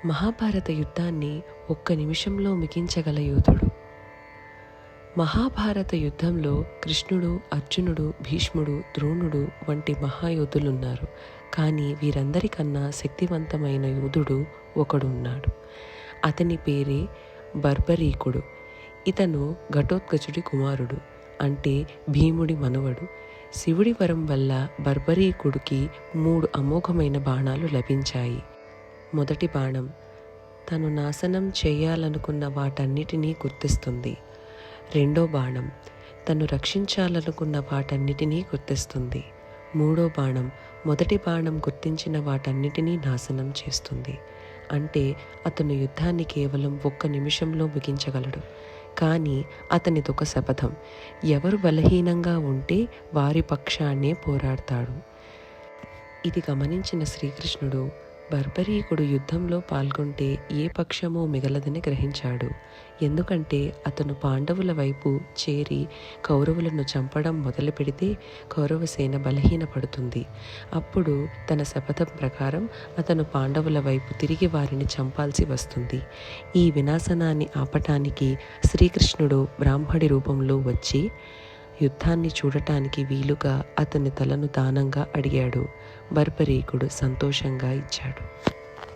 మహాభారత యుద్ధాన్ని ఒక్క నిమిషంలో ముగించగల యోధుడు. మహాభారత యుద్ధంలో కృష్ణుడు, అర్జునుడు, భీష్ముడు, ద్రోణుడు వంటి మహాయోధులున్నారు. కానీ వీరందరికన్నా శక్తివంతమైన యోధుడు ఒకడు ఉన్నాడు. అతని పేరే బర్బరీకుడు. ఇతను ఘటోత్కచుడి కుమారుడు, అంటే భీముడి మనవడు. శివుడి వరం వల్ల బర్బరీకుడికి 3 అమోఘమైన బాణాలు లభించాయి. మొదటి బాణం తను నాశనం చేయాలనుకున్న వాటన్నిటినీ గుర్తిస్తుంది. రెండో బాణం తను రక్షించాలనుకున్న వాటన్నిటినీ గుర్తిస్తుంది. మూడో బాణం మొదటి బాణం గుర్తించిన వాటన్నిటినీ నాశనం చేస్తుంది. అంటే అతను యుద్ధాన్ని కేవలం 1 నిమిషంలో ముగించగలడు. కానీ అతనిదొక శపథం: ఎవరు బలహీనంగా ఉంటే వారి పక్షాన్నే పోరాడతాడు. ఇది గమనించిన శ్రీకృష్ణుడు బర్బరీకుడు యుద్ధంలో పాల్గొంటే ఏ పక్షమూ మిగలదని గ్రహించాడు. ఎందుకంటే అతను పాండవుల వైపు చేరి కౌరవులను చంపడం మొదలు పెడితే కౌరవసేన బలహీనపడుతుంది. అప్పుడు తన శపథం ప్రకారం అతను పాండవుల వైపు తిరిగి వారిని చంపాల్సి వస్తుంది. ఈ వినాశనాన్ని ఆపటానికి శ్రీకృష్ణుడు బ్రాహ్మడి రూపంలో వచ్చి యుద్ధాన్ని చూడటానికి వీలుగా అతని తలను దానంగా అడిగాడు. బర్బరీకుడు సంతోషంగా ఇచ్చాడు.